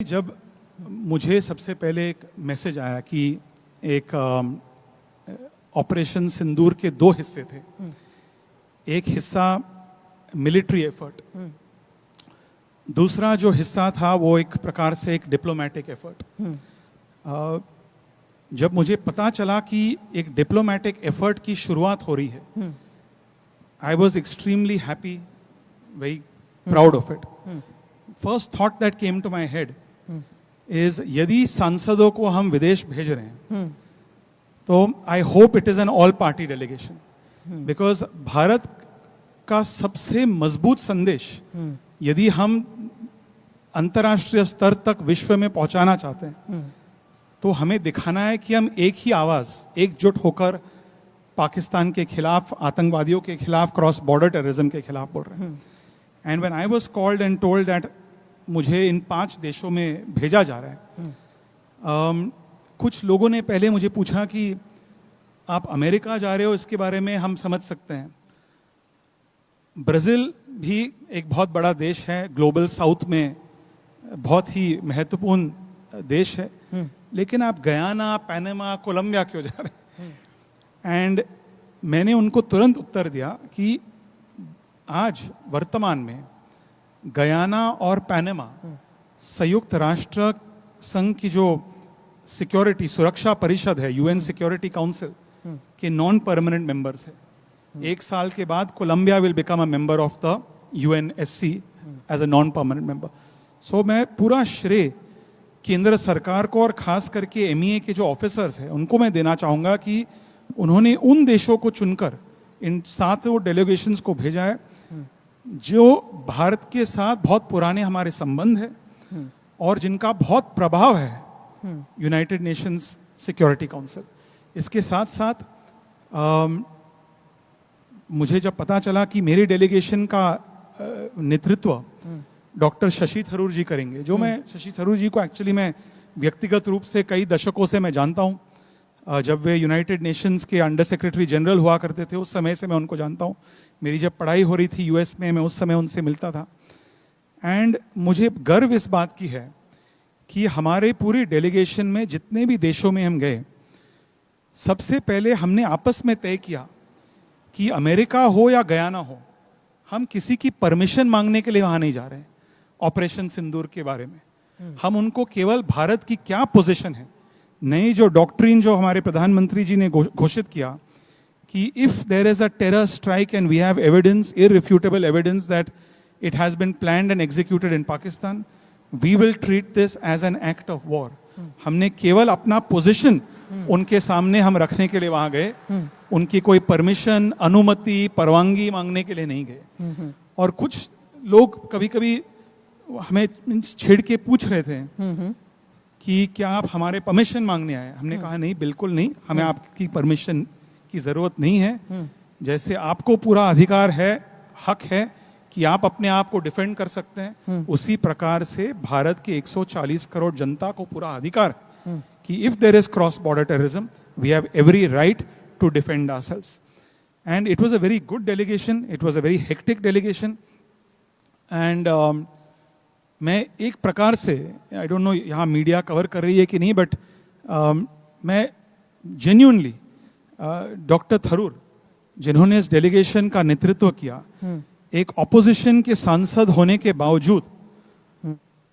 जब मुझे सबसे पहले एक मैसेज आया कि एक ऑपरेशन सिंदूर के दो हिस्से थे, एक हिस्सा मिलिट्री एफर्ट, दूसरा जो हिस्सा था वो एक प्रकार से एक डिप्लोमेटिक एफर्ट। जब मुझे पता चला कि एक डिप्लोमेटिक एफर्ट की शुरुआत हो रही है, I was extremely happy, very proud of it. First thought that came to my head is यदि सांसदों को हम विदेश भेज रहे हैं तो I hope it is an all party delegation, because Bharat का सबसे मजबूत संदेश यदि हम अंतर्राष्ट्रीय स्तर तक विश्व में पहुंचाना चाहते हैं तो हमें दिखाना है कि हम एक ही आवाज, एकजुट होकर पाकिस्तान के खिलाफ, आतंकवादियों के खिलाफ, क्रॉस बॉर्डर टेररिज्म के खिलाफ बोल रहे हैं। And when I was called and told that मुझे इन 5 देशों में भेजा जा रहा है, कुछ लोगों ने पहले मुझे पूछा कि आप अमेरिका जा रहे हो, इसके बारे में हम समझ सकते हैं। ब्राजील भी एक बहुत बड़ा देश है, ग्लोबल साउथ में बहुत ही महत्वपूर्ण देश है, लेकिन आप गयाना, पैनामा, कोलंबिया क्यों जा रहे हैं? एंड मैंने उनको तुरंत उत्तर दिया कि आज वर्तमान में गयाना और पैनामा संयुक्त राष्ट्र संघ की जो सिक्योरिटी सुरक्षा परिषद है, यूएन सिक्योरिटी काउंसिल के नॉन परमानेंट मेंबर्स है। 1 साल के बाद Colombia will become a member of the UNSC as a non permanent member. So मैं पूरा श्रेय केंद्र सरकार को और खास करके एमईए के जो ऑफिसर्स हैं उनको मैं देना चाहूंगा कि उन्होंने उन देशों को चुनकर इन 7 डेलीगेशंस को भेजा है जो भारत के साथ बहुत पुराने हमारे संबंध है और जिनका बहुत प्रभाव है यूनाइटेड नेशंस सिक्योरिटी काउंसिल। इसके साथ साथ मुझे जब पता चला कि मेरी डेलीगेशन का नेतृत्व डॉक्टर शशि थरूर जी करेंगे, जो मैं शशि थरूर जी को एक्चुअली मैं व्यक्तिगत रूप से कई दशकों से मैं जानता हूँ। जब वे यूनाइटेड नेशंस के अंडर सेक्रेटरी जनरल हुआ करते थे उस समय से मैं उनको जानता हूँ। मेरी जब पढ़ाई हो रही थी यूएस में, मैं उस समय उनसे मिलता था। एंड मुझे गर्व इस बात की है कि हमारे पूरी डेलीगेशन में जितने भी देशों में हम गए, सबसे पहले हमने आपस में तय किया कि अमेरिका हो या गयाना हो, हम किसी की परमिशन मांगने के लिए वहां नहीं जा रहे हैं। ऑपरेशन सिंदूर के बारे में हम उनको केवल भारत की क्या पोजीशन है, नई जो डॉक्ट्रिन जो हमारे प्रधानमंत्री जी ने घोषित किया कि if there is a terror strike and we have evidence, irrefutable evidence that it has been planned and executed in Pakistan, we will treat this as an act of war. हमने केवल अपना पोजीशन उनके सामने हम रखने के लिए वहां गए, उनकी कोई परमिशन, अनुमति, परवानगी मांगने के लिए नहीं गए। और कुछ लोग कभी कभी हमें छेड़ के पूछ रहे थे कि क्या आप हमारे परमिशन मांगने आए? हमने कहा नहीं, बिल्कुल नहीं, हमें आपकी परमिशन की जरूरत नहीं है। जैसे आपको पूरा अधिकार है, हक है कि आप अपने आप को डिफेंड कर सकते हैं, उसी प्रकार से भारत के 140 करोड़ जनता को पूरा अधिकार है कि if there is cross border terrorism we have every right to defend ourselves. And it was a very good delegation, it was a very hectic delegation. And मैं एक प्रकार से, आई डोंट नो यहाँ मीडिया कवर कर रही है कि नहीं, बट मैं जेन्युइनली डॉक्टर थरूर जिन्होंने इस डेलीगेशन का नेतृत्व किया, एक ऑपोजिशन के सांसद होने के बावजूद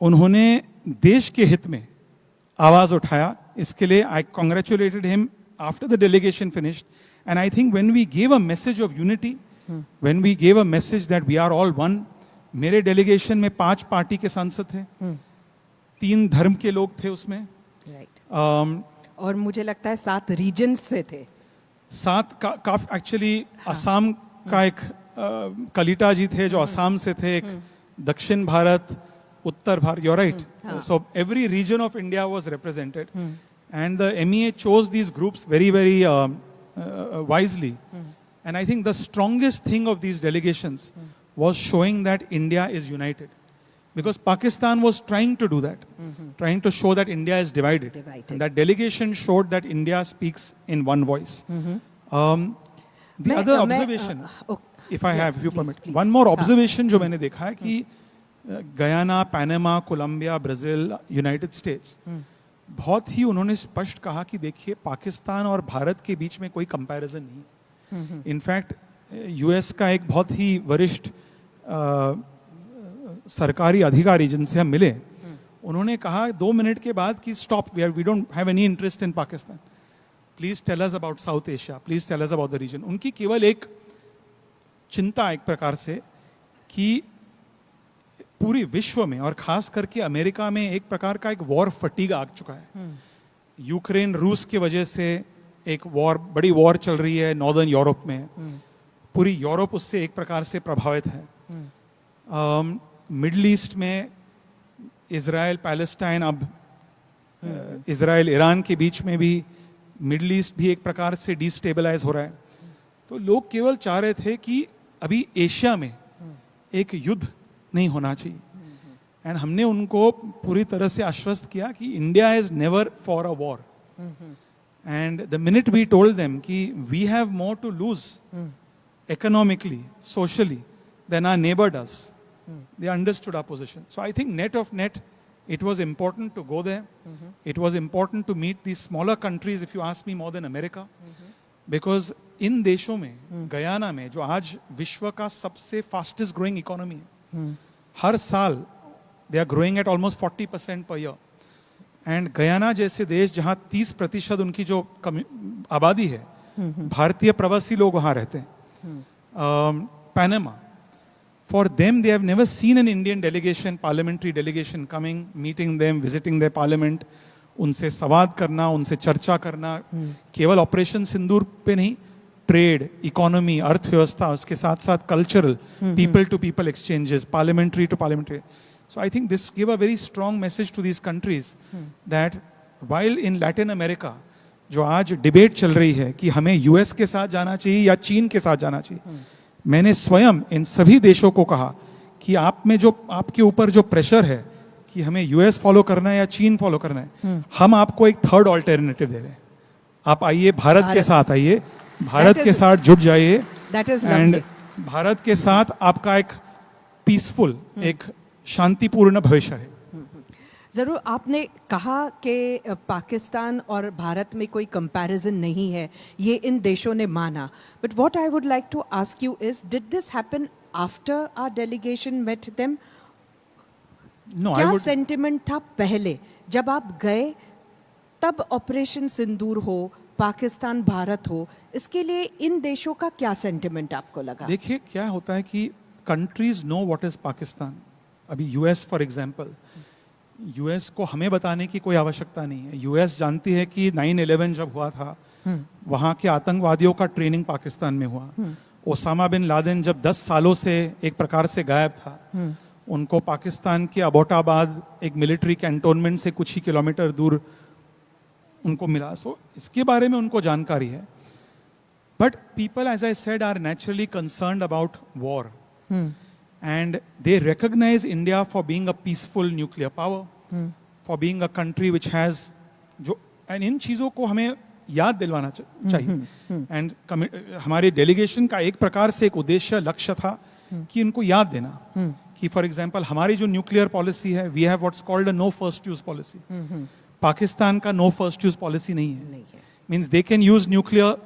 उन्होंने देश के हित में आवाज उठाया। इसके लिए I congratulated him after the delegation finished. And I think when we gave a message of unity, when we gave a message that we are all one, मेरे डेलीगेशन में 5 पार्टी के सांसद थे, 3 धर्म के लोग थे उसमें, और मुझे लगता है 7 रीजन्स से थे। 7 का एक्चुअली असम का एक कलिटा जी थे जो असम से थे, एक दक्षिण भारत, उत्तर Bharat, you are right. So every region of India was represented and the MEA chose these groups very very wisely. And I think the strongest thing of these delegations was showing that India is united, because Pakistan was trying to do that, trying to show that India is divided. And that delegation showed that India speaks in one voice. The other observation, if I have, if you permit, one more observation जो मैंने देखा है कि Guyana, Panama, Colombia, Brazil, United States, बहुत ही उन्होंने स्पष्ट कहा कि देखिए पाकिस्तान और भारत के बीच में कोई कंपैरिजन नहीं। इनफैक्ट यूएस का एक बहुत ही वरिष्ठ सरकारी अधिकारी जिनसे हम मिले, उन्होंने कहा 2 मिनट के बाद कि stop, we don't have any interest in Pakistan, please tell us about South Asia, please tell us about the region. उनकी केवल एक चिंता एक प्रकार से कि पूरी विश्व में और खास करके अमेरिका में एक प्रकार का एक वॉर फटीग आ चुका है। यूक्रेन रूस की वजह से एक वॉर, बड़ी वॉर चल रही है नॉर्दर्न यूरोप में, पूरी यूरोप उससे एक प्रकार से प्रभावित है। मिडल ईस्ट में इजराइल पैलेस्टाइन, अब इजराइल ईरान के बीच में भी मिडल ईस्ट भी एक प्रकार से डिस्टेबलाइज हो रहा है। तो लोग केवल चाह रहे थे कि अभी एशिया में एक युद्ध नहीं होना चाहिए, एंड हमने उनको पूरी तरह से आश्वस्त किया कि India is never for a war, and the minute we told them कि we have more to lose economically, socially than our neighbor does, they understood our position. So I think net of net, it was important to go there. It was important to meet these smaller countries, if you ask me, more than America, because इन देशों में, Guyana में, जो आज विश्व का सबसे fastest growing economy है, हर साल they are growing at almost 40% per year. And Guyana जैसे देश जहां 30% उनकी जो आबादी है, भारतीय प्रवासी लोग वहां रहते हैं। Panama, for them they have never seen an Indian delegation, parliamentary delegation coming, meeting them, visiting their parliament, उनसे संवाद करना, उनसे चर्चा करना, केवल ऑपरेशन सिंदूर पे नहीं, ट्रेड, इकोनॉमी, अर्थव्यवस्था, उसके साथ साथ cultural, people to people exchanges, parliamentary to parliamentary. So I think this gave a very strong message to these countries that while in Latin America जो आज डिबेट चल रही है कि हमें यूएस के साथ जाना चाहिए या चीन के साथ जाना चाहिए, मैंने स्वयं इन सभी देशों को कहा कि आप में जो, आपके ऊपर जो प्रेशर है कि हमें यूएस फॉलो करना है या चीन फॉलो करना है, हम आपको एक थर्ड ऑल्टरनेटिव दे रहे हैं। आप आइए, भारत के साथ आइए, भारत के साथ जुट जाइए, एंड भारत के साथ आपका एक पीसफुल, एक शांतिपूर्ण भविष्य है। ज़रूर, आपने कहा कि पाकिस्तान और भारत में कोई कंपैरिजन नहीं है, ये इन देशों ने माना, but what I would like to ask you is, did this happen after our delegation met them? क्या सेंटिमेंट था पहले जब आप गए, तब ऑपरेशन सिंदूर हो, पाकिस्तान भारत हो, इसके लिए इन देशों का क्या सेंटिमेंट आपको लगा? देखिए क्या होता है कि countries know what is Pakistan. अभी यूएस फॉर एग्जांपल, यूएस को हमें बताने की कोई आवश्यकता नहीं है। यूएस जानती है कि 9/11 जब हुआ था, वहां के आतंकवादियों का ट्रेनिंग पाकिस्तान में हुआ। ओसामा बिन लादेन जब 10 सालों से एक प्रकार से गायब था, उनको पाकिस्तान के अबोटाबाद एक मिलिट्री कैंटोनमेंट से कुछ ही किलोमीटर दूर उनको मिला। सो इसके बारे में उनको जानकारी है। But people, as I said, are naturally concerned about war, and they recognize India for being a peaceful nuclear power, for being a country which has जो, and इन चीजों को हमें याद दिलवाना चाहिए। एंड हमारे डेलीगेशन का एक प्रकार से एक उद्देश्य, लक्ष्य था कि इनको याद देना कि फॉर एग्जांपल हमारी जो न्यूक्लियर पॉलिसी है, we have what's called a no first use policy. Pakistan का नो फर्स्ट यूज पॉलिसी नहीं है, means they can use nuclear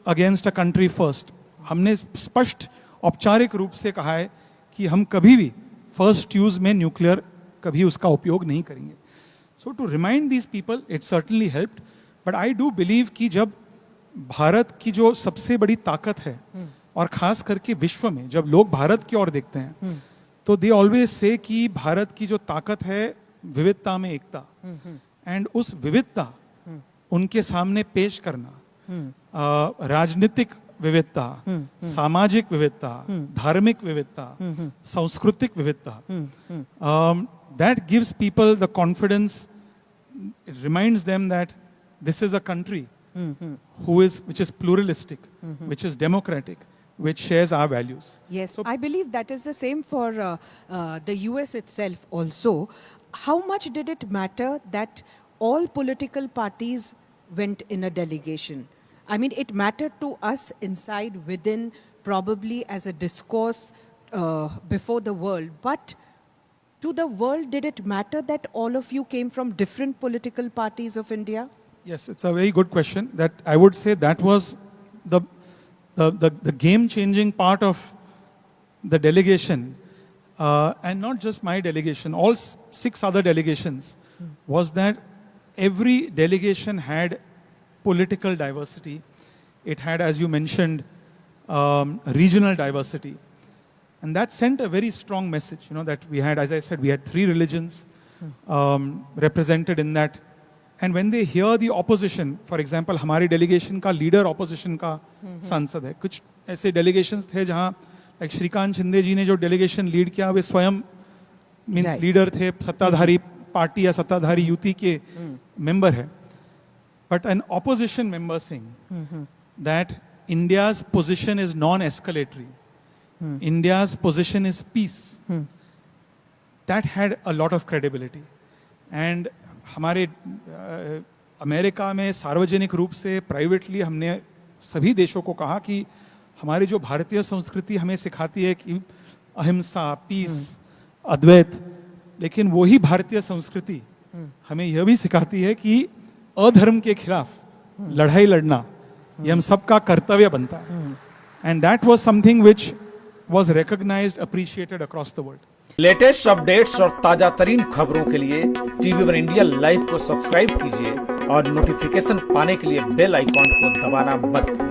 against a country first. हमने स्पष्ट औपचारिक रूप से कहा है कि हम कभी भी फर्स्ट यूज में न्यूक्लियर कभी उसका उपयोग नहीं करेंगे। So to remind these people, it certainly helped, but I do believe कि जब भारत की जो सबसे बड़ी ताकत है, और खास करके विश्व में जब लोग भारत की ओर देखते हैं, तो दे ऑलवेज से कि भारत की जो ताकत है विविधता में एकता, एंड उस विविधता उनके सामने पेश करना, राजनीतिक विविधता, सामाजिक विविधता, धार्मिक विविधता, सांस्कृतिक विविधता, that gives people the confidence. It reminds them that this is a country which is pluralistic, which is democratic, which shares our values. Yes, so I believe that is the same for the US itself also. How much did it matter that all political parties went in a delegation? I mean, it mattered to us inside, within, probably as a discourse before the world. But To the world, did it matter that all of you came from different political parties of India? Yes, it's a very good question. That I would say that was the game-changing part of the delegation, and not just my delegation, all 6 other delegations, was that every delegation had political diversity. It had, as you mentioned, regional diversity. And that sent a very strong message, that we had, as I said, we had 3 religions represented in that. And when they hear the opposition, for example, हमारी delegation का leader opposition का सांसद है. कुछ ऐसे delegations थे जहाँ like Shrikant Shinde जी ने जो delegation lead किया, वे स्वयं means Right. leader थे, सत्ताधारी पार्टी या सत्ताधारी युति के member है. But an opposition member saying that India's position is non-escalatory. India's position is peace. That had a lot of credibility. And हमारे अमेरिका में सार्वजनिक रूप से प्राइवेटली हमने सभी देशों को कहा कि हमारी जो भारतीय संस्कृति हमें सिखाती है कि अहिंसा, पीस, अद्वैत, लेकिन वही भारतीय संस्कृति हमें यह भी सिखाती है कि अधर्म के खिलाफ लड़ाई लड़ना ये हम सबका कर्तव्य बनता है. And that was something which was recognised, appreciated across the world. Latest updates और ताजा तरीन खबरों के लिए टीवी वन इंडिया लाइव को सब्सक्राइब कीजिए और नोटिफिकेशन पाने के लिए बेल आइकॉन को दबाना मत भूलिए.